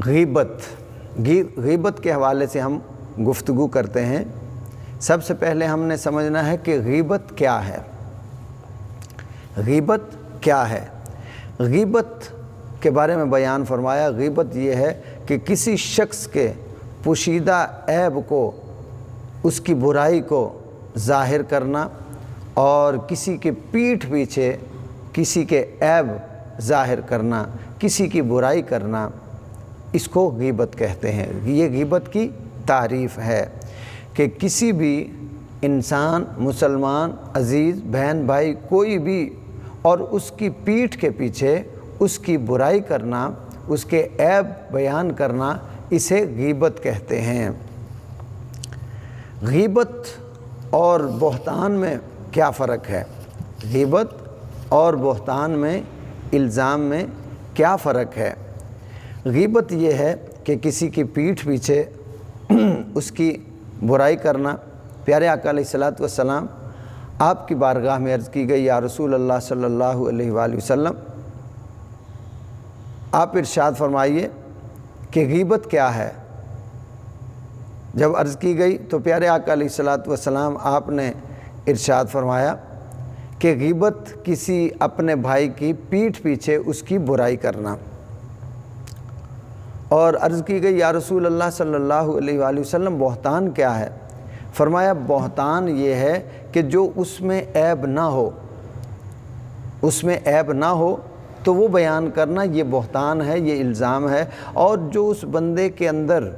غیبت کے حوالے سے ہم گفتگو کرتے ہیں۔ سب سے پہلے ہم نے سمجھنا ہے کہ غیبت کیا ہے۔ غیبت کیا ہے؟ غیبت کے بارے میں بیان فرمایا، غیبت یہ ہے کہ کسی شخص کے پوشیدہ عیب کو، اس کی برائی کو ظاہر کرنا اور کسی کے پیٹھ پیچھے کسی کے عیب ظاہر کرنا، کسی کی برائی کرنا، اس کو غیبت کہتے ہیں۔ یہ غیبت کی تعریف ہے کہ کسی بھی انسان، مسلمان، عزیز، بہن، بھائی، کوئی بھی، اور اس کی پیٹھ کے پیچھے اس کی برائی کرنا، اس کے عیب بیان کرنا، اسے غیبت کہتے ہیں۔ غیبت اور بہتان میں کیا فرق ہے؟ غیبت اور بہتان میں، الزام میں کیا فرق ہے؟ غیبت یہ ہے کہ کسی کی پیٹھ پیچھے اس کی برائی کرنا۔ پیارے آقا علیہ الصلوۃ والسلام آپ کی بارگاہ میں عرض کی گئی، یا رسول اللہ صلی اللہ علیہ وآلہ وسلم، آپ ارشاد فرمائیے کہ غیبت کیا ہے؟ جب عرض کی گئی تو پیارے آقا علیہ الصلوۃ والسلام آپ نے ارشاد فرمایا کہ غیبت کسی اپنے بھائی کی پیٹھ پیچھے اس کی برائی کرنا۔ اور عرض کی گئی، یا رسول اللہ صلی اللہ علیہ وآلہ وسلم، بہتان کیا ہے؟ فرمایا بہتان یہ ہے کہ جو اس میں عیب نہ ہو، اس میں عیب نہ ہو تو وہ بیان کرنا، یہ بہتان ہے، یہ الزام ہے۔ اور جو اس بندے کے اندر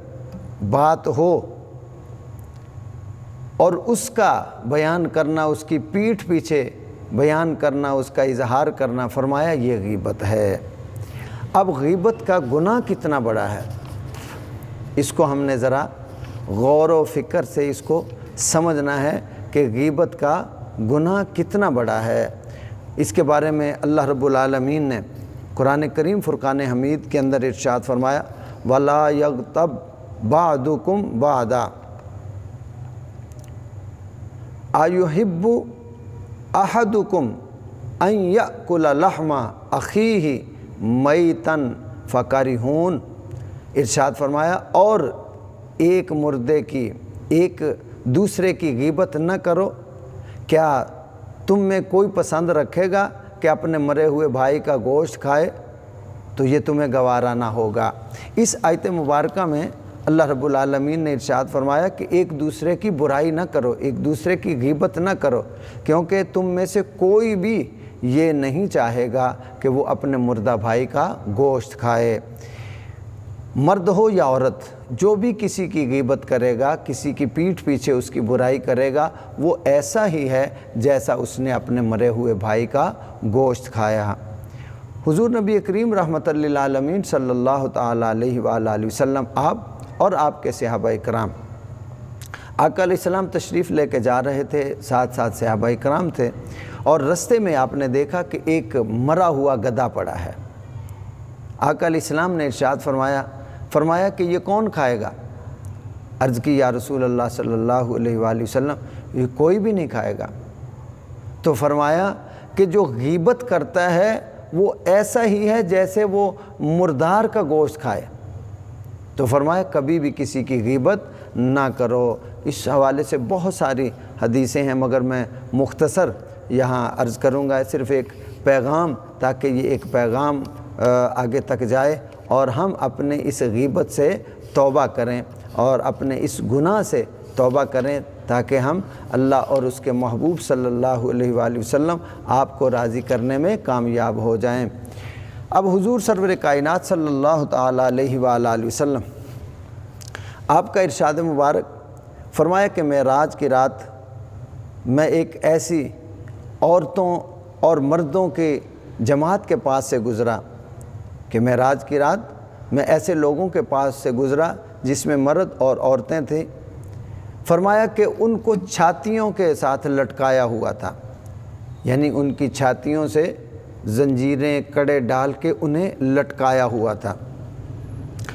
بات ہو اور اس کا بیان کرنا، اس کی پیٹھ پیچھے بیان کرنا، اس کا اظہار کرنا، فرمایا یہ غیبت ہے۔ اب غیبت کا گناہ کتنا بڑا ہے، اس کو ہم نے ذرا غور و فکر سے اس کو سمجھنا ہے کہ غیبت کا گناہ کتنا بڑا ہے۔ اس کے بارے میں اللہ رب العالمین نے قرآن کریم فرقان حمید کے اندر ارشاد فرمایا، وَلَا يَغْتَبْ بَعْضُكُمْ بَعْضًا أَيُحِبُّ أَحَدُكُمْ أَن يَأْكُلَ لَحْمَ أَخِيهِ مَيْتًا فَكَرِهُونَ۔ ارشاد فرمایا، اور ایک مردے کی، ایک دوسرے کی غیبت نہ کرو۔ کیا تم میں کوئی پسند رکھے گا کہ اپنے مرے ہوئے بھائی کا گوشت کھائے؟ تو یہ تمہیں گوارا نہ ہوگا۔ اس آیت مبارکہ میں اللہ رب العالمین نے ارشاد فرمایا کہ ایک دوسرے کی برائی نہ کرو، ایک دوسرے کی غیبت نہ کرو، کیونکہ تم میں سے کوئی بھی یہ نہیں چاہے گا کہ وہ اپنے مردہ بھائی کا گوشت کھائے۔ مرد ہو یا عورت، جو بھی کسی کی غیبت کرے گا، کسی کی پیٹھ پیچھے اس کی برائی کرے گا، وہ ایسا ہی ہے جیسا اس نے اپنے مرے ہوئے بھائی کا گوشت کھایا۔ حضور نبی کریم رحمۃ للعالمین صلی اللہ تعالیٰ علیہ وآلہ وسلم، آپ اور آپ کے صحابہ کرام، آقا علیہ السلام تشریف لے کے جا رہے تھے، ساتھ ساتھ صحابہ کرام تھے، اور رستے میں آپ نے دیکھا کہ ایک مرا ہوا گدھا پڑا ہے۔ آقا علیہ السلام نے ارشاد فرمایا کہ یہ کون کھائے گا؟ عرض کی، یا رسول اللہ صلی اللہ علیہ وآلہ وسلم، یہ کوئی بھی نہیں کھائے گا۔ تو فرمایا کہ جو غیبت کرتا ہے وہ ایسا ہی ہے جیسے وہ مردار کا گوشت کھائے۔ تو فرمایا کبھی بھی کسی کی غیبت نہ کرو۔ اس حوالے سے بہت ساری حدیثیں ہیں، مگر میں مختصر یہاں عرض کروں گا، صرف ایک پیغام، تاکہ یہ ایک پیغام آگے تک جائے اور ہم اپنے اس غیبت سے توبہ کریں اور اپنے اس گناہ سے توبہ کریں، تاکہ ہم اللہ اور اس کے محبوب صلی اللہ علیہ وآلہ وسلم آپ کو راضی کرنے میں کامیاب ہو جائیں۔ اب حضور سرور کائنات صلی اللہ تعالیٰ علیہ وآلہ وسلم، آپ کا ارشاد مبارک فرمایا کہ معراج کی رات میں ایک ایسی عورتوں اور مردوں کی جماعت کے پاس سے گزرا، کہ معراج کی رات میں ایسے لوگوں کے پاس سے گزرا جس میں مرد اور عورتیں تھیں۔ فرمایا کہ ان کو چھاتیوں کے ساتھ لٹکایا ہوا تھا، یعنی ان کی چھاتیوں سے زنجیریں، کڑے ڈال کے انہیں لٹکایا ہوا تھا،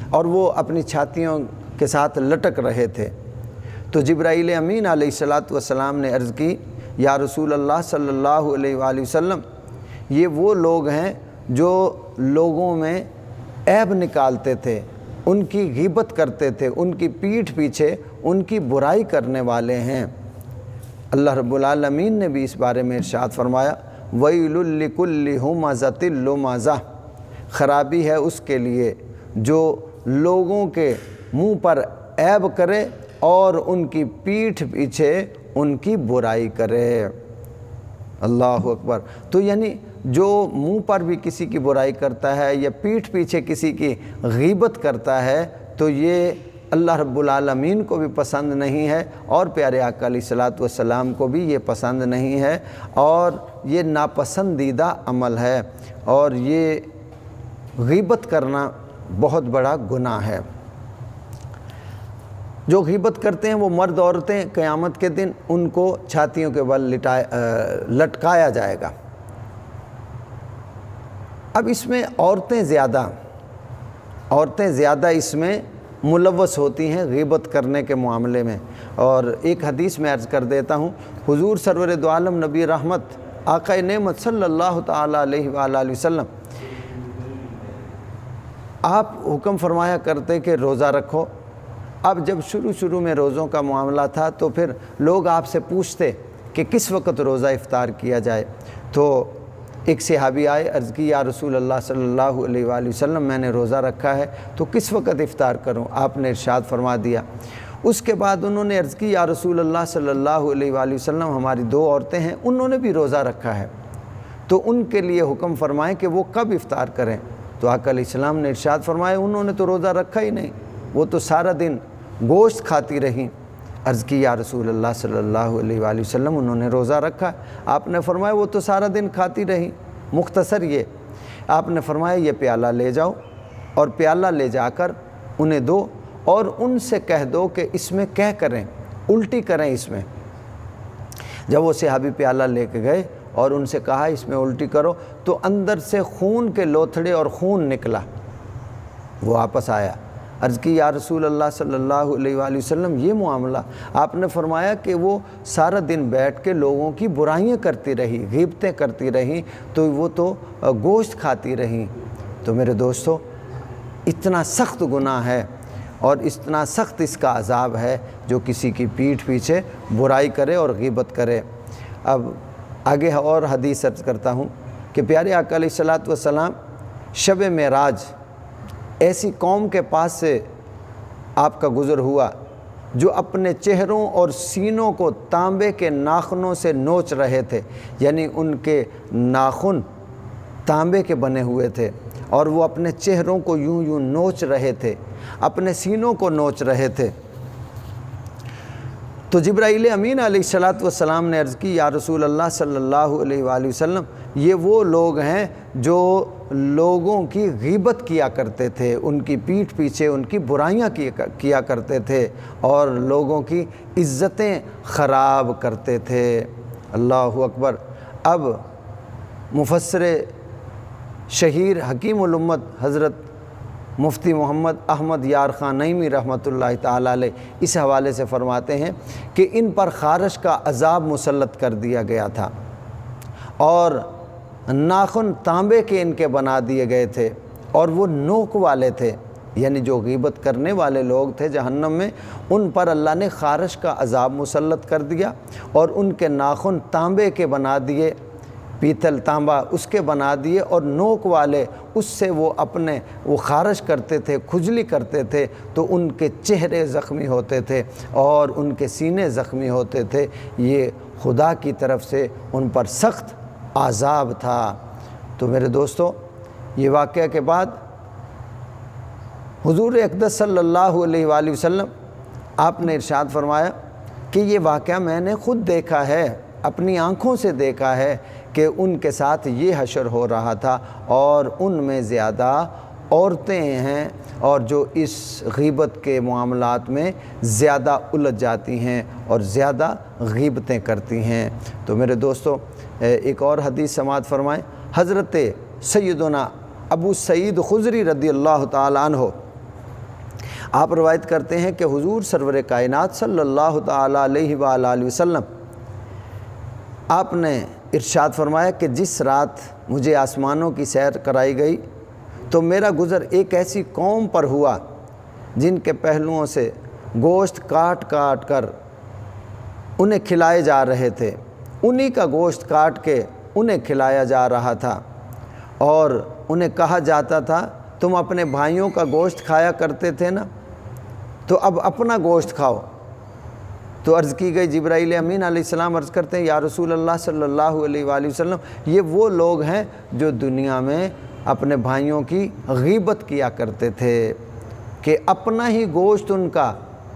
اور وہ اپنی چھاتیوں کے ساتھ لٹک رہے تھے۔ تو جبرائیل امین علیہ الصلوۃ والسلام نے عرض کی، یا رسول اللہ صلی اللہ علیہ وآلہ وسلم، یہ وہ لوگ ہیں جو لوگوں میں عیب نکالتے تھے، ان کی غیبت کرتے تھے، ان کی پیٹھ پیچھے ان کی برائی کرنے والے ہیں۔ اللہ رب العالمین نے بھی اس بارے میں ارشاد فرمایا وَيْلٌ لِكُلِّ ہُمَزَةٍ لُمَزَةٍ، خرابی ہے اس کے لیے جو لوگوں کے منہ پر عیب کرے اور ان کی پیٹھ پیچھے ان کی برائی کرے۔ اللہ اکبر۔ تو یعنی جو منہ پر بھی کسی کی برائی کرتا ہے یا پیٹھ پیچھے کسی کی غیبت کرتا ہے تو یہ اللہ رب العالمین کو بھی پسند نہیں ہے اور پیارے آقا علیہ الصلوۃ والسلام کو بھی یہ پسند نہیں ہے، اور یہ ناپسندیدہ عمل ہے، اور یہ غیبت کرنا بہت بڑا گناہ ہے۔ جو غیبت کرتے ہیں وہ مرد عورتیں قیامت کے دن ان کو چھاتیوں کے بل لٹکایا جائے گا۔ اب اس میں عورتیں زیادہ اس میں ملوث ہوتی ہیں غیبت کرنے کے معاملے میں، اور ایک حدیث میں عرض کر دیتا ہوں۔ حضور سرور دو عالم نبی رحمت آقا نعمت صلی اللہ تعالیٰ علیہ وآلہ وسلم آپ حکم فرمایا کرتے کہ روزہ رکھو۔ اب جب شروع میں روزوں کا معاملہ تھا تو پھر لوگ آپ سے پوچھتے کہ کس وقت روزہ افطار کیا جائے، تو ایک صحابی آئے، عرض کی یا رسول اللہ صلی اللہ علیہ وآلہ وسلم میں نے روزہ رکھا ہے تو کس وقت افطار کروں؟ آپ نے ارشاد فرما دیا۔ اس کے بعد انہوں نے عرض کی یا رسول اللہ صلی اللہ علیہ وآلہ وسلم ہماری 2 عورتیں ہیں، انہوں نے بھی روزہ رکھا ہے، تو ان کے لیے حکم فرمائیں کہ وہ کب افطار کریں؟ تو آقا علیہ السلام نے ارشاد فرمایا انہوں نے تو روزہ رکھا ہی نہیں، وہ تو سارا دن گوشت کھاتی رہیں۔ عرض کی یا رسول اللہ صلی اللہ علیہ وآلہ وسلم انہوں نے روزہ رکھا۔ آپ نے فرمایا وہ تو سارا دن کھاتی رہیں۔ مختصر یہ آپ نے فرمایا یہ پیالہ لے جاؤ، اور پیالہ لے جا کر انہیں دو اور ان سے کہہ دو کہ اس میں کیا کریں، الٹی کریں اس میں۔ جب وہ صحابی پیالہ لے کے گئے اور ان سے کہا اس میں الٹی کرو، تو اندر سے خون کے لوتھڑے اور خون نکلا، وہ واپس آیا۔ عرض کی یا رسول اللہ صلی اللہ علیہ وآلہ وسلم یہ معاملہ؟ آپ نے فرمایا کہ وہ سارا دن بیٹھ کے لوگوں کی برائیاں کرتی رہی، غیبتیں کرتی رہیں، تو وہ تو گوشت کھاتی رہیں۔ تو میرے دوستو اتنا سخت گناہ ہے اور اتنا سخت اس کا عذاب ہے جو کسی کی پیٹھ پیچھے برائی کرے اور غیبت کرے۔ اب آگے اور حدیث عرض کرتا ہوں کہ پیارے آقا علیہ الصلوۃ والسلام شب معراج ایسی قوم کے پاس سے آپ کا گزر ہوا جو اپنے چہروں اور سینوں کو تانبے کے ناخنوں سے نوچ رہے تھے، یعنی ان کے ناخن تانبے کے بنے ہوئے تھے اور وہ اپنے چہروں کو یوں نوچ رہے تھے، اپنے سینوں کو نوچ رہے تھے۔ تو جبرائیل امین علیہ الصلوۃ والسلام نے عرض کی یا رسول اللہ صلی اللہ علیہ وآلہ وسلم یہ وہ لوگ ہیں جو لوگوں کی غیبت کیا کرتے تھے، ان کی پیٹھ پیچھے ان کی برائیاں کیا کرتے تھے اور لوگوں کی عزتیں خراب کرتے تھے۔ اللہ اکبر۔ اب مفسر شہیر حکیم الامت حضرت مفتی محمد احمد یار خان نعیمی رحمۃ اللہ تعالیٰ علیہ اس حوالے سے فرماتے ہیں کہ ان پر خارش کا عذاب مسلط کر دیا گیا تھا اور ناخن تانبے کے ان کے بنا دیے گئے تھے اور وہ نوک والے تھے، یعنی جو غیبت کرنے والے لوگ تھے جہنم میں ان پر اللہ نے خارش کا عذاب مسلط کر دیا اور ان کے ناخن تانبے کے بنا دیے، پیتل تانبا اس کے بنا دیے، اور نوک والے اس سے وہ خارش کرتے تھے، کھجلی کرتے تھے تو ان کے چہرے زخمی ہوتے تھے اور ان کے سینے زخمی ہوتے تھے۔ یہ خدا کی طرف سے ان پر سخت عذاب تھا۔ تو میرے دوستو یہ واقعہ کے بعد حضور اقدس صلی اللہ علیہ وآلہ وسلم آپ نے ارشاد فرمایا کہ یہ واقعہ میں نے خود دیکھا ہے، اپنی آنکھوں سے دیکھا ہے کہ ان کے ساتھ یہ حشر ہو رہا تھا اور ان میں زیادہ عورتیں ہیں اور جو اس غیبت کے معاملات میں زیادہ الجھ جاتی ہیں اور زیادہ غیبتیں کرتی ہیں۔ تو میرے دوستو ایک اور حدیث سماعت فرمائیں۔ حضرت سیدنا ابو سعید خضری رضی اللہ تعالیٰ عنہ آپ روایت کرتے ہیں کہ حضور سرور کائنات صلی اللہ تعالیٰ علیہ وآلہ وسلم آپ نے ارشاد فرمایا کہ جس رات مجھے آسمانوں کی سیر کرائی گئی تو میرا گزر ایک ایسی قوم پر ہوا جن کے پہلوؤں سے گوشت کاٹ کاٹ کر انہیں کھلائے جا رہے تھے، انہی کا گوشت کاٹ کے انہیں کھلایا جا رہا تھا، اور انہیں کہا جاتا تھا تم اپنے بھائیوں کا گوشت کھایا کرتے تھے نا، تو اب اپنا گوشت کھاؤ۔ تو عرض کی گئی، جبرائیل امین علیہ السلام عرض کرتے ہیں یا رسول اللہ صلی اللہ علیہ وآلہ وسلم، یہ وہ لوگ ہیں جو دنیا میں اپنے بھائیوں کی غیبت کیا کرتے تھے، کہ اپنا ہی گوشت ان کا،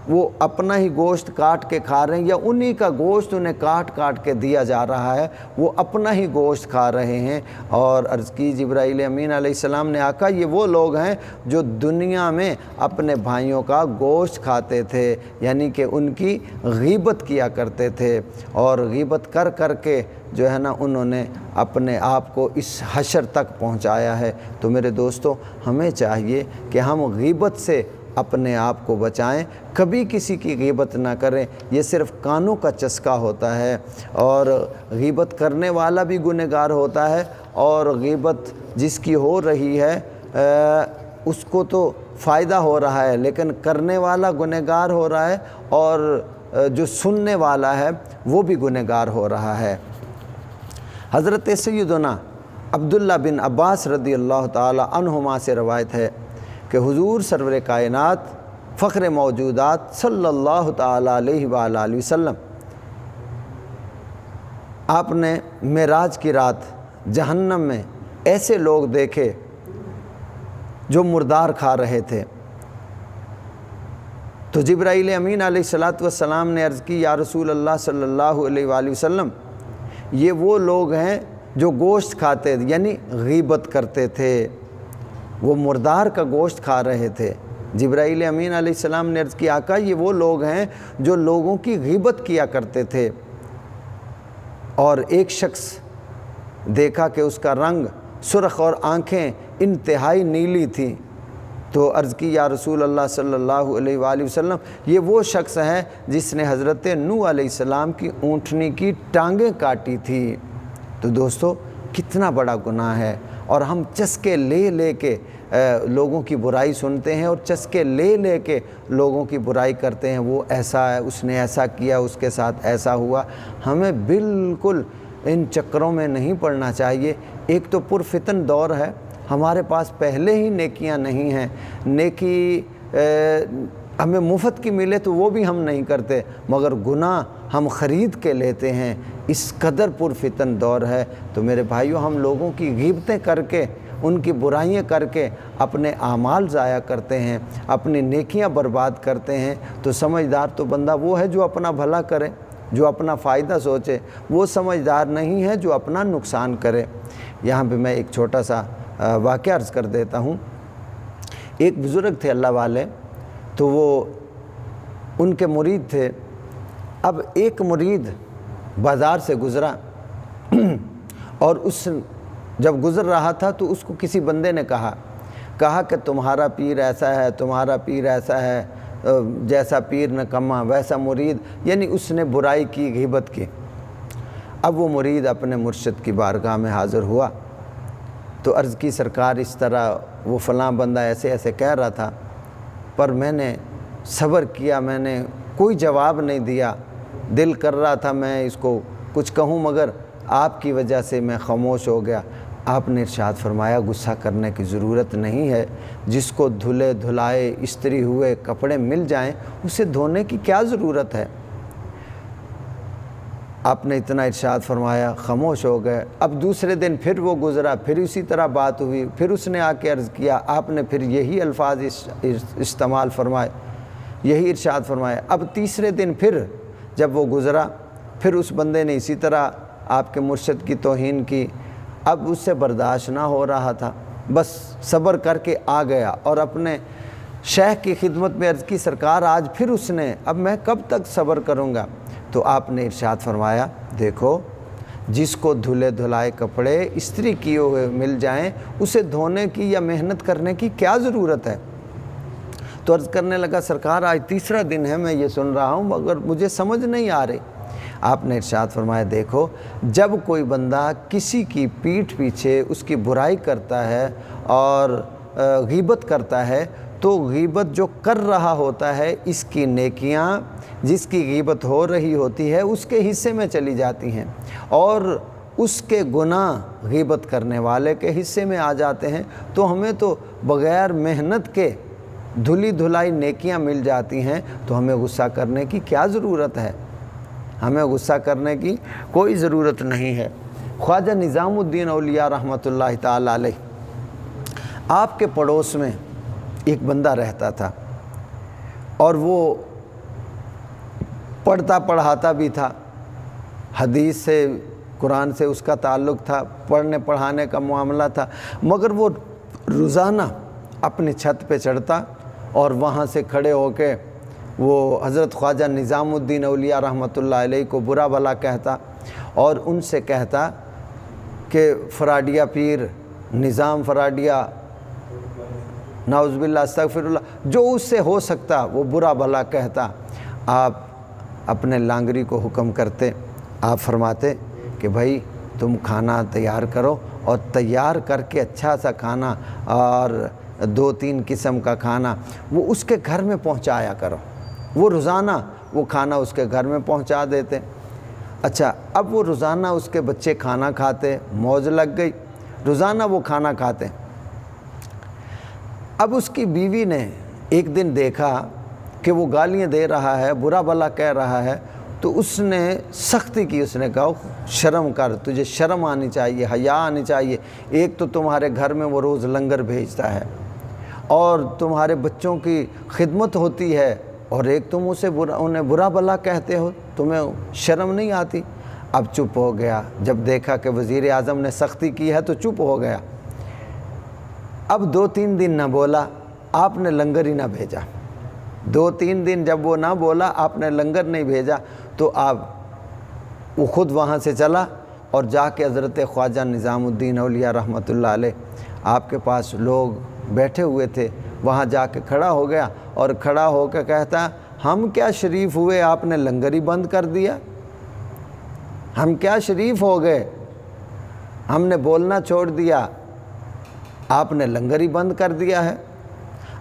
وہ اپنا ہی گوشت کاٹ کے کھا رہے ہیں، یا انہی کا گوشت انہیں کاٹ کاٹ کے دیا جا رہا ہے، وہ اپنا ہی گوشت کھا رہے ہیں۔ اور عرض کی جبرائیل امین علیہ السلام نے آقا یہ وہ لوگ ہیں جو دنیا میں اپنے بھائیوں کا گوشت کھاتے تھے، یعنی کہ ان کی غیبت کیا کرتے تھے، اور غیبت کر کر کے جو ہے نا انہوں نے اپنے آپ کو اس حشر تک پہنچایا ہے۔ تو میرے دوستو، ہمیں چاہیے کہ ہم غیبت سے اپنے آپ کو بچائیں، کبھی کسی کی غیبت نہ کریں، یہ صرف کانوں کا چسکا ہوتا ہے، اور غیبت کرنے والا بھی گنہگار ہوتا ہے، اور غیبت جس کی ہو رہی ہے اس کو تو فائدہ ہو رہا ہے، لیکن کرنے والا گنہگار ہو رہا ہے، اور جو سننے والا ہے وہ بھی گنہگار ہو رہا ہے۔ حضرت سیدنا عبداللہ بن عباس رضی اللہ تعالی عنہما سے روایت ہے کہ حضور سرور کائنات فخر موجودات صلی اللہ تعالی علیہ وآلہ وسلم، آپ نے معراج کی رات جہنم میں ایسے لوگ دیکھے جو مردار کھا رہے تھے۔ تو جبرائیل امین علیہ السلام نے عرض کی یا رسول اللہ صلی اللہ علیہ وآلہ وسلم، یہ وہ لوگ ہیں جو گوشت کھاتے، یعنی غیبت کرتے تھے، وہ مردار کا گوشت کھا رہے تھے۔ جبرائیل امین علیہ السلام نے عرض کی آقا یہ وہ لوگ ہیں جو لوگوں کی غیبت کیا کرتے تھے۔ اور ایک شخص دیکھا کہ اس کا رنگ سرخ اور آنکھیں انتہائی نیلی تھیں، تو عرض کی یا رسول اللہ صلی اللہ علیہ وآلہ وسلم، یہ وہ شخص ہے جس نے حضرت نوح علیہ السلام کی اونٹنی کی ٹانگیں کاٹی تھی۔ تو دوستو، کتنا بڑا گناہ ہے، اور ہم چسکے لے لے کے لوگوں کی برائی سنتے ہیں، اور چسکے لے لے کے لوگوں کی برائی کرتے ہیں، وہ ایسا ہے، اس نے ایسا کیا، اس کے ساتھ ایسا ہوا۔ ہمیں بالکل ان چکروں میں نہیں پڑنا چاہیے۔ ایک تو پرفتن دور ہے، ہمارے پاس پہلے ہی نیکیاں نہیں ہیں، نیکی ہمیں مفت کی ملے تو وہ بھی ہم نہیں کرتے، مگر گناہ ہم خرید کے لیتے ہیں۔ اس قدر پرفتن دور ہے۔ تو میرے بھائیوں، ہم لوگوں کی غیبتیں کر کے، ان کی برائیاں کر کے اپنے اعمال ضائع کرتے ہیں، اپنی نیکیاں برباد کرتے ہیں۔ تو سمجھدار تو بندہ وہ ہے جو اپنا بھلا کرے، جو اپنا فائدہ سوچے، وہ سمجھدار نہیں ہے جو اپنا نقصان کرے۔ یہاں پہ میں ایک چھوٹا سا واقعہ عرض کر دیتا ہوں۔ ایک بزرگ تھے اللہ والے، تو وہ ان کے مرید تھے۔ اب ایک مرید بازار سے گزرا، اور اس جب گزر رہا تھا تو اس کو کسی بندے نے کہا کہ تمہارا پیر ایسا ہے، تمہارا پیر ایسا ہے، جیسا پیر نکما ویسا مرید، یعنی اس نے برائی کی، غیبت کی۔ اب وہ مرید اپنے مرشد کی بارگاہ میں حاضر ہوا، تو عرض کی سرکار اس طرح وہ فلاں بندہ ایسے ایسے کہہ رہا تھا، پر میں نے صبر کیا، میں نے کوئی جواب نہیں دیا، دل کر رہا تھا میں اس کو کچھ کہوں، مگر آپ کی وجہ سے میں خاموش ہو گیا۔ آپ نے ارشاد فرمایا غصہ کرنے کی ضرورت نہیں ہے، جس کو دھلے دھلائے استری ہوئے کپڑے مل جائیں اسے دھونے کی کیا ضرورت ہے۔ آپ نے اتنا ارشاد فرمایا، خاموش ہو گئے۔ اب دوسرے دن پھر وہ گزرا، پھر اسی طرح بات ہوئی، پھر اس نے آ کے عرض کیا، آپ نے پھر یہی الفاظ استعمال فرمائے، یہی ارشاد فرمایا۔ اب تیسرے دن پھر جب وہ گزرا، پھر اس بندے نے اسی طرح آپ کے مرشد کی توہین کی۔ اب اس سے برداشت نہ ہو رہا تھا، بس صبر کر کے آ گیا اور اپنے شیخ کی خدمت میں عرض کی، سرکار آج پھر اس نے، اب میں کب تک صبر کروں گا؟ تو آپ نے ارشاد فرمایا، دیکھو جس کو دھلے دھلائے کپڑے استری کیے ہوئے مل جائیں اسے دھونے کی یا محنت کرنے کی کیا ضرورت ہے؟ تو عرض کرنے لگا، سرکار آج تیسرا دن ہے میں یہ سن رہا ہوں مگر مجھے سمجھ نہیں آ رہی۔ آپ نے ارشاد فرمایا، دیکھو جب کوئی بندہ کسی کی پیٹھ پیچھے اس کی برائی کرتا ہے اور غیبت کرتا ہے تو غیبت جو کر رہا ہوتا ہے اس کی نیکیاں جس کی غیبت ہو رہی ہوتی ہے اس کے حصے میں چلی جاتی ہیں، اور اس کے گناہ غیبت کرنے والے کے حصے میں آ جاتے ہیں۔ تو ہمیں تو بغیر محنت کے دھلی دھلائی نیکیاں مل جاتی ہیں، تو ہمیں غصہ کرنے کی کیا ضرورت ہے؟ ہمیں غصہ کرنے کی کوئی ضرورت نہیں ہے۔ خواجہ نظام الدین اولیاء رحمۃ اللہ تعالیٰ علیہ، آپ کے پڑوس میں ایک بندہ رہتا تھا، اور وہ پڑھتا پڑھاتا بھی تھا، حدیث سے قرآن سے اس کا تعلق تھا، پڑھنے پڑھانے کا معاملہ تھا، مگر وہ روزانہ اپنی چھت پہ چڑھتا اور وہاں سے کھڑے ہو کے وہ حضرت خواجہ نظام الدین اولیاء رحمۃ اللہ علیہ کو برا بھلا کہتا، اور ان سے کہتا کہ فراڈیا پیر، نظام فراڈیا، نعوذ باللہ استغفر اللہ، جو اس سے ہو سکتا وہ برا بھلا کہتا۔ آپ اپنے لانگری کو حکم کرتے، آپ فرماتے کہ بھائی تم کھانا تیار کرو، اور تیار کر کے اچھا سا کھانا اور 2-3 قسم کا کھانا وہ اس کے گھر میں پہنچایا کرو۔ وہ روزانہ وہ کھانا اس کے گھر میں پہنچا دیتے۔ اچھا، اب وہ روزانہ اس کے بچے کھانا کھاتے، موج لگ گئی، روزانہ وہ کھانا کھاتے۔ اب اس کی بیوی نے ایک دن دیکھا کہ وہ گالیاں دے رہا ہے، برا بھلا کہہ رہا ہے، تو اس نے سختی کی، اس نے کہا شرم کر، تجھے شرم آنی چاہیے، حیا آنی چاہیے، ایک تو تمہارے گھر میں وہ روز لنگر بھیجتا ہے اور تمہارے بچوں کی خدمت ہوتی ہے، اور ایک تم انہیں برا بھلا کہتے ہو، تمہیں شرم نہیں آتی؟ اب چپ ہو گیا، جب دیکھا کہ وزیر اعظم نے سختی کی ہے تو چپ ہو گیا۔ اب 2-3 دن نہ بولا، آپ نے لنگر ہی نہ بھیجا۔ 2-3 دن جب وہ نہ بولا، آپ نے لنگر نہیں بھیجا، تو وہ خود وہاں سے چلا اور جا کے حضرت خواجہ نظام الدین اولیاء رحمۃ اللہ علیہ، آپ کے پاس لوگ بیٹھے ہوئے تھے، وہاں جا کے کھڑا ہو گیا، اور کھڑا ہو کے کہتا، ہم کیا شریف ہوئے، آپ نے لنگر ہی بند کر دیا؟ ہم کیا شریف ہو گئے، ہم نے بولنا چھوڑ دیا، آپ نے لنگر ہی بند کر دیا ہے؟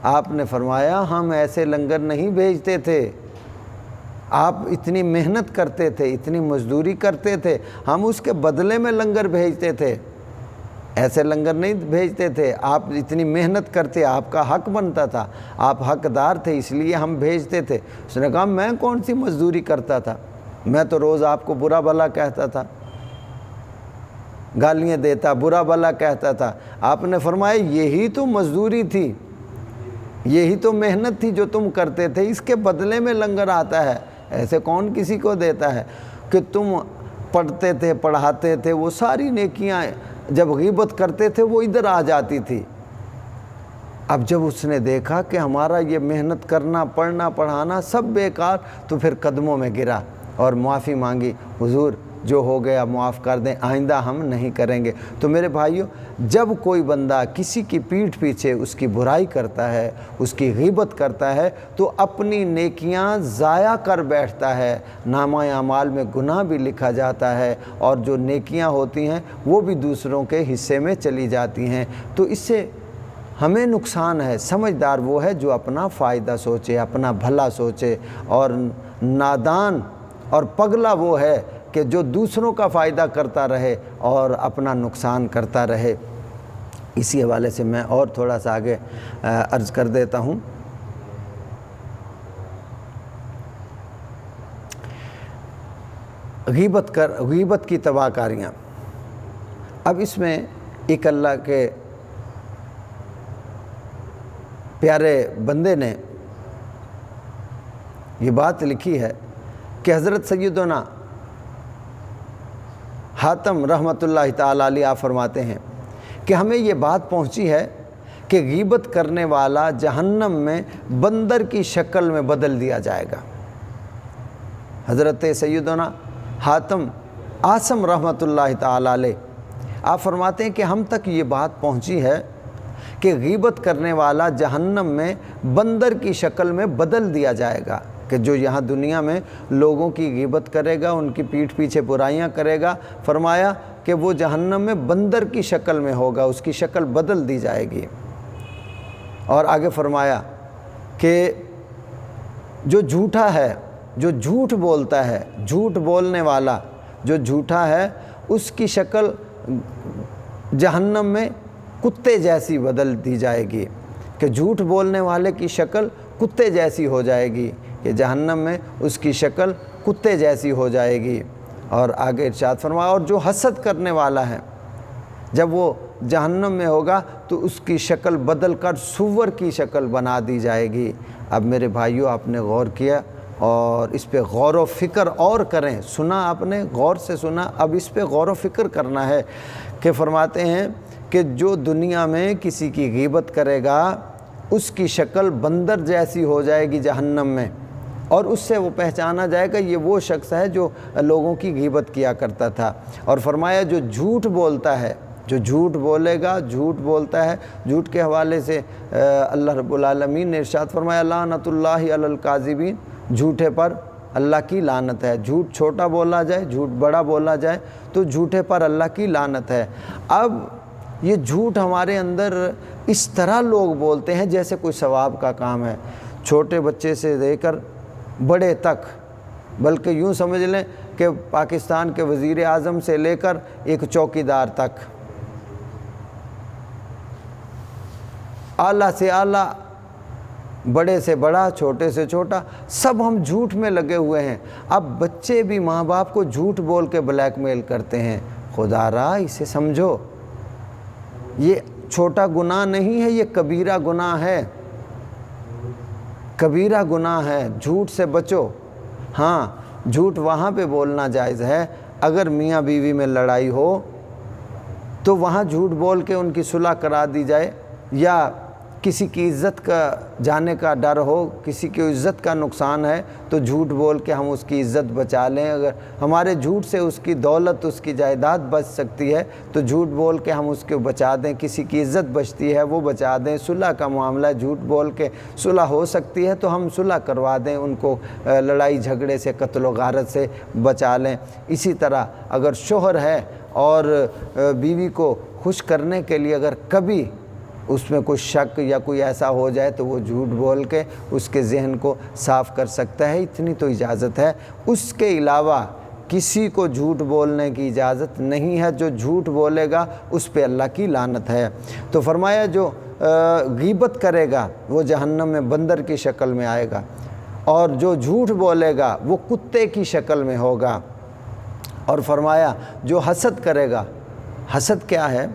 آپ نے فرمایا ہم ایسے لنگر نہیں بھیجتے تھے، آپ اتنی محنت کرتے تھے، اتنی مزدوری کرتے تھے، ہم اس کے بدلے میں لنگر بھیجتے تھے، ایسے لنگر نہیں بھیجتے تھے، آپ اتنی محنت کرتے، آپ کا حق بنتا تھا، آپ حقدار تھے، اس لیے ہم بھیجتے تھے۔ اس نے کہا میں کون سی مزدوری کرتا تھا، میں تو روز آپ کو برا بھلا کہتا تھا، گالیاں دیتا، برا بھلا کہتا تھا۔ آپ نے فرمایا یہی تو مزدوری تھی، یہی تو محنت تھی جو تم کرتے تھے، اس کے بدلے میں لنگر آتا ہے، ایسے کون کسی کو دیتا ہے؟ کہ تم پڑھتے تھے، پڑھاتے تھے، وہ ساری نیکیاں جب غیبت کرتے تھے وہ ادھر آ جاتی تھی۔ اب جب اس نے دیکھا کہ ہمارا یہ محنت کرنا، پڑھنا پڑھانا سب بیکار، تو پھر قدموں میں گرا اور معافی مانگی، حضور جو ہو گیا معاف کر دیں، آئندہ ہم نہیں کریں گے۔ تو میرے بھائیوں، جب کوئی بندہ کسی کی پیٹھ پیچھے اس کی برائی کرتا ہے، اس کی غیبت کرتا ہے، تو اپنی نیکیاں ضائع کر بیٹھتا ہے، نامہ اعمال میں گناہ بھی لکھا جاتا ہے، اور جو نیکیاں ہوتی ہیں وہ بھی دوسروں کے حصے میں چلی جاتی ہیں۔ تو اس سے ہمیں نقصان ہے۔ سمجھدار وہ ہے جو اپنا فائدہ سوچے، اپنا بھلا سوچے، اور نادان اور پگلا وہ ہے کہ جو دوسروں کا فائدہ کرتا رہے اور اپنا نقصان کرتا رہے۔ اسی حوالے سے میں اور تھوڑا سا آگے عرض کر دیتا ہوں۔ غیبت کی تباہ کاریاں۔ اب اس میں ایک اللہ کے پیارے بندے نے یہ بات لکھی ہے کہ حضرت سیدنا حاتم رحمۃ اللہ تعالیٰ علیہ آپ فرماتے ہیں کہ ہمیں یہ بات پہنچی ہے کہ غیبت کرنے والا جہنم میں بندر کی شکل میں بدل دیا جائے گا۔ حضرت سیدنا حاتم عاصم رحمۃ اللہ تعالیٰ علیہ آپ فرماتے ہیں کہ ہم تک یہ بات پہنچی ہے کہ غیبت کرنے والا جہنم میں بندر کی شکل میں بدل دیا جائے گا، کہ جو یہاں دنیا میں لوگوں کی غیبت کرے گا، ان کی پیٹھ پیچھے برائیاں کرے گا، فرمایا کہ وہ جہنم میں بندر کی شکل میں ہوگا، اس کی شکل بدل دی جائے گی۔ اور آگے فرمایا کہ جو جھوٹا ہے، جو جھوٹ بولتا ہے، جھوٹ بولنے والا جو جھوٹا ہے، اس کی شکل جہنم میں کتے جیسی بدل دی جائے گی، کہ جھوٹ بولنے والے کی شکل کتے جیسی ہو جائے گی، کہ جہنم میں اس کی شکل کتے جیسی ہو جائے گی۔ اور آگے ارشاد فرمایا اور جو حسد کرنے والا ہے جب وہ جہنم میں ہوگا تو اس کی شکل بدل کر سور کی شکل بنا دی جائے گی۔ اب میرے بھائیوں، آپ نے غور کیا اور اس پہ غور و فکر اور کریں، سنا آپ نے، غور سے سنا، اب اس پہ غور و فکر کرنا ہے کہ فرماتے ہیں کہ جو دنیا میں کسی کی غیبت کرے گا اس کی شکل بندر جیسی ہو جائے گی جہنم میں، اور اس سے وہ پہچانا جائے گا یہ وہ شخص ہے جو لوگوں کی غیبت کیا کرتا تھا۔ اور فرمایا جو جھوٹ بولتا ہے، جو جھوٹ بولے گا، جھوٹ بولتا ہے، جھوٹ کے حوالے سے اللہ رب العالمین نے ارشاد فرمایا لعنت اللہ علی الکاذبین، جھوٹے پر اللہ کی لعنت ہے۔ جھوٹ چھوٹا بولا جائے، جھوٹ بڑا بولا جائے تو جھوٹے پر اللہ کی لعنت ہے۔ اب یہ جھوٹ ہمارے اندر اس طرح لوگ بولتے ہیں جیسے کوئی ثواب کا کام ہے، چھوٹے بچے سے لے کر بڑے تک، بلکہ یوں سمجھ لیں کہ پاکستان کے وزیر اعظم سے لے کر ایک چوکیدار تک، اعلیٰ سے اعلیٰ، بڑے سے بڑا، چھوٹے سے چھوٹا، سب ہم جھوٹ میں لگے ہوئے ہیں۔ اب بچے بھی ماں باپ کو جھوٹ بول کے بلیک میل کرتے ہیں۔ خدا را اسے سمجھو، یہ چھوٹا گناہ نہیں ہے، یہ کبیرہ گناہ ہے، کبیرہ گناہ ہے۔ جھوٹ سے بچو۔ ہاں، جھوٹ وہاں پہ بولنا جائز ہے اگر میاں بیوی میں لڑائی ہو تو وہاں جھوٹ بول کے ان کی صلح کرا دی جائے، یا کسی کی عزت کا جانے کا ڈر ہو، کسی کی عزت کا نقصان ہے تو جھوٹ بول کے ہم اس کی عزت بچا لیں۔ اگر ہمارے جھوٹ سے اس کی دولت، اس کی جائیداد بچ سکتی ہے تو جھوٹ بول کے ہم اس کو بچا دیں۔ کسی کی عزت بچتی ہے وہ بچا دیں۔ صلح کا معاملہ جھوٹ بول کے صلح ہو سکتی ہے تو ہم صلح کروا دیں، ان کو لڑائی جھگڑے سے، قتل و غارت سے بچا لیں۔ اسی طرح اگر شوہر ہے اور بیوی کو خوش کرنے کے لیے اگر کبھی اس میں کوئی شک یا کوئی ایسا ہو جائے تو وہ جھوٹ بول کے اس کے ذہن کو صاف کر سکتا ہے، اتنی تو اجازت ہے۔ اس کے علاوہ کسی کو جھوٹ بولنے کی اجازت نہیں ہے۔ جو جھوٹ بولے گا اس پہ اللہ کی لعنت ہے۔ تو فرمایا جو غیبت کرے گا وہ جہنم میں بندر کی شکل میں آئے گا، اور جو جھوٹ بولے گا وہ کتے کی شکل میں ہوگا۔ اور فرمایا جو حسد کرے گا، حسد کیا ہے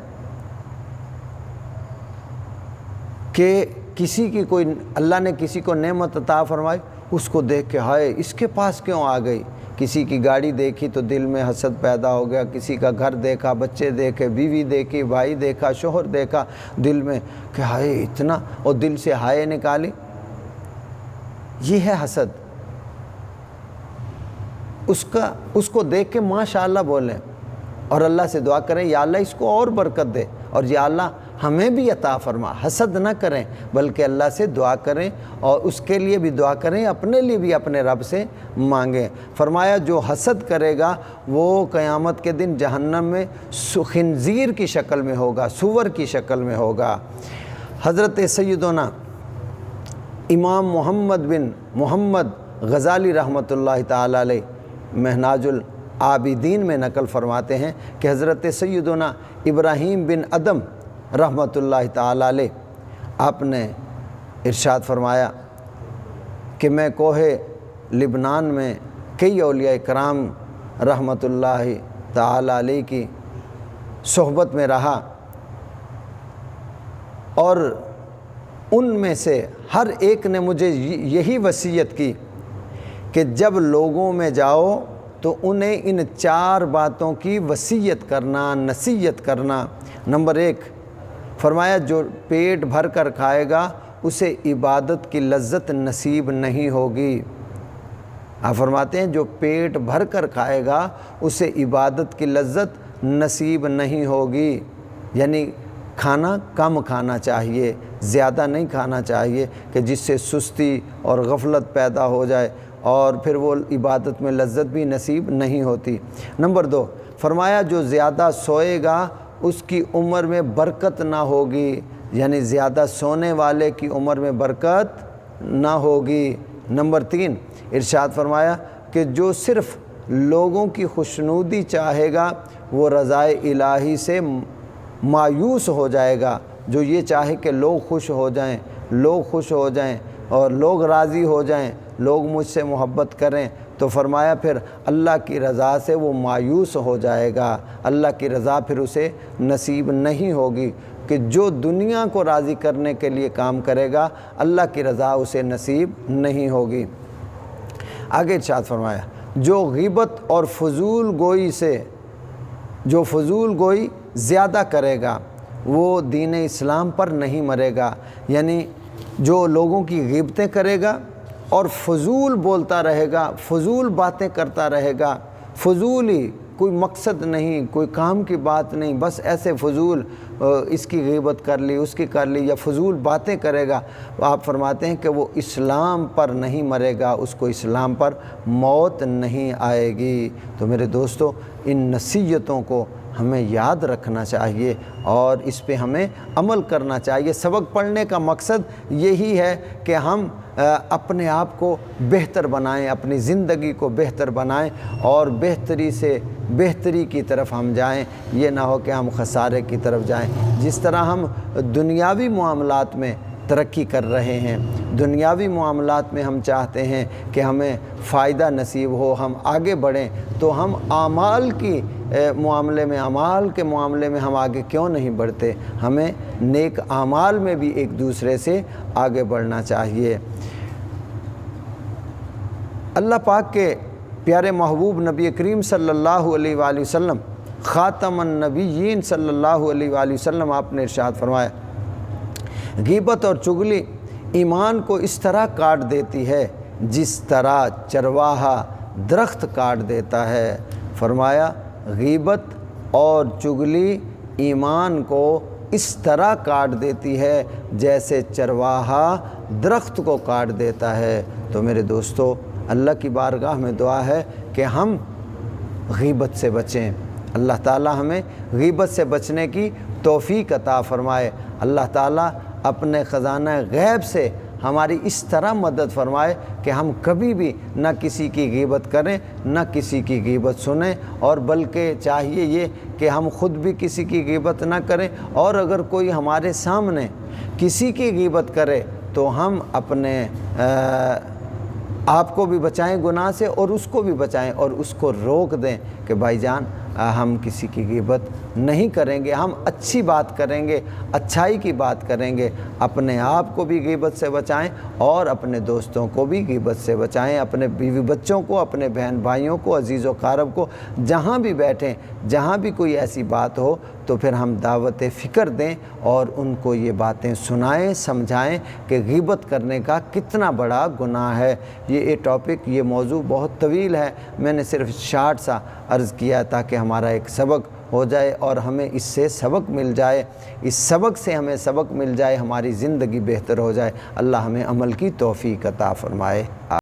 کہ کسی کی کوئی، اللہ نے کسی کو نعمت عطا فرمائی، اس کو دیکھ کے ہائے اس کے پاس کیوں آ گئی۔ کسی کی گاڑی دیکھی تو دل میں حسد پیدا ہو گیا، کسی کا گھر دیکھا، بچے دیکھے، بیوی دیکھی، بھائی دیکھا، شوہر دیکھا، دل میں کہ ہائے اتنا، اور دل سے ہائے نکالی۔ یہ ہے حسد۔ اس کو دیکھ کے ماشاءاللہ بولیں اور اللہ سے دعا کریں یا اللہ اس کو اور برکت دے، اور یا اللہ ہمیں بھی عطا فرما۔ حسد نہ کریں بلکہ اللہ سے دعا کریں، اور اس کے لیے بھی دعا کریں، اپنے لیے بھی اپنے رب سے مانگیں۔ فرمایا جو حسد کرے گا وہ قیامت کے دن جہنم میں خنزیر کی شکل میں ہوگا، سور کی شکل میں ہوگا۔ حضرت سیدنا امام محمد بن محمد غزالی رحمۃ اللہ تعالی علیہ منہاج العابدین میں نقل فرماتے ہیں کہ حضرت سیدنا ابراہیم بن ادم رحمۃ اللہ تعالی علیہ آپ نے ارشاد فرمایا کہ میں کوہ لبنان میں کئی اولیاء کرام رحمۃ اللہ تعالی علیہ کی صحبت میں رہا، اور ان میں سے ہر ایک نے مجھے یہی وصیت کی کہ جب لوگوں میں جاؤ تو انہیں ان 4 باتوں کی وصیت کرنا، نصیحت کرنا۔ نمبر 1، فرمایا جو پیٹ بھر کر کھائے گا اسے عبادت کی لذت نصیب نہیں ہوگی۔ آپ فرماتے ہیں جو پیٹ بھر کر کھائے گا اسے عبادت کی لذت نصیب نہیں ہوگی، یعنی کھانا کم کھانا چاہیے، زیادہ نہیں کھانا چاہیے کہ جس سے سستی اور غفلت پیدا ہو جائے اور پھر وہ عبادت میں لذت بھی نصیب نہیں ہوتی۔ نمبر 2، فرمایا جو زیادہ سوئے گا اس کی عمر میں برکت نہ ہوگی، یعنی زیادہ سونے والے کی عمر میں برکت نہ ہوگی۔ نمبر 3 ارشاد فرمایا کہ جو صرف لوگوں کی خوشنودی چاہے گا وہ رضائے الہی سے مایوس ہو جائے گا۔ جو یہ چاہے کہ لوگ خوش ہو جائیں، لوگ خوش ہو جائیں اور لوگ راضی ہو جائیں، لوگ مجھ سے محبت کریں، تو فرمایا پھر اللہ کی رضا سے وہ مایوس ہو جائے گا، اللہ کی رضا پھر اسے نصیب نہیں ہوگی۔ کہ جو دنیا کو راضی کرنے کے لیے کام کرے گا اللہ کی رضا اسے نصیب نہیں ہوگی۔ آگے ارشاد فرمایا جو غیبت اور فضول گوئی سے جو فضول گوئی زیادہ کرے گا وہ دین اسلام پر نہیں مرے گا، یعنی جو لوگوں کی غیبتیں کرے گا اور فضول بولتا رہے گا، فضول باتیں کرتا رہے گا، فضول ہی، کوئی مقصد نہیں، کوئی کام کی بات نہیں، بس ایسے فضول اس کی غیبت کر لی، اس کی کر لی، یا فضول باتیں کرے گا، آپ فرماتے ہیں کہ وہ اسلام پر نہیں مرے گا، اس کو اسلام پر موت نہیں آئے گی۔ تو میرے دوستو ان نصیحتوں کو ہمیں یاد رکھنا چاہیے اور اس پہ ہمیں عمل کرنا چاہیے۔ سبق پڑھنے کا مقصد یہی ہے کہ ہم اپنے آپ کو بہتر بنائیں، اپنی زندگی کو بہتر بنائیں اور بہتری سے بہتری کی طرف ہم جائیں، یہ نہ ہو کہ ہم خسارے کی طرف جائیں۔ جس طرح ہم دنیاوی معاملات میں ترقی کر رہے ہیں، دنیاوی معاملات میں ہم چاہتے ہیں کہ ہمیں فائدہ نصیب ہو، ہم آگے بڑھیں، تو ہم اعمال کے معاملے میں ہم آگے کیوں نہیں بڑھتے؟ ہمیں نیک اعمال میں بھی ایک دوسرے سے آگے بڑھنا چاہیے۔ اللہ پاک کے پیارے محبوب نبی کریم صلی اللہ علیہ وآلہ وسلم، خاتم النبیین صلی اللہ علیہ وآلہ وسلم، آپ نے ارشاد فرمایا غیبت اور چغلی ایمان کو اس طرح کاٹ دیتی ہے جس طرح چرواہا درخت کاٹ دیتا ہے۔ فرمایا غیبت اور چغلی ایمان کو اس طرح کاٹ دیتی ہے جیسے چرواہا درخت کو کاٹ دیتا ہے۔ تو میرے دوستو اللہ کی بارگاہ میں دعا ہے کہ ہم غیبت سے بچیں، اللہ تعالی ہمیں غیبت سے بچنے کی توفیق عطا فرمائے۔ اللہ تعالی اپنے خزانہ غیب سے ہماری اس طرح مدد فرمائے کہ ہم کبھی بھی نہ کسی کی غیبت کریں، نہ کسی کی غیبت سنیں، اور بلکہ چاہیے یہ کہ ہم خود بھی کسی کی غیبت نہ کریں، اور اگر کوئی ہمارے سامنے کسی کی غیبت کرے تو ہم اپنے آپ کو بھی بچائیں گناہ سے اور اس کو بھی بچائیں اور اس کو روک دیں کہ بھائی جان ہم کسی کی غیبت نہیں کریں گے، ہم اچھی بات کریں گے، اچھائی کی بات کریں گے، اپنے آپ کو بھی غیبت سے بچائیں اور اپنے دوستوں کو بھی غیبت سے بچائیں، اپنے بیوی بچوں کو، اپنے بہن بھائیوں کو، عزیز و اقارب کو، جہاں بھی بیٹھیں، جہاں بھی کوئی ایسی بات ہو تو پھر ہم دعوت فکر دیں اور ان کو یہ باتیں سنائیں، سمجھائیں کہ غیبت کرنے کا کتنا بڑا گناہ ہے۔ یہ ٹاپک، یہ موضوع بہت طویل ہے، میں نے صرف شارٹ سا عرض کیا تاکہ ہمارا ایک سبق ہو جائے اور ہمیں اس سے سبق مل جائے، اس سبق سے ہمیں سبق مل جائے، ہماری زندگی بہتر ہو جائے۔ اللہ ہمیں عمل کی توفیق عطا فرمائے۔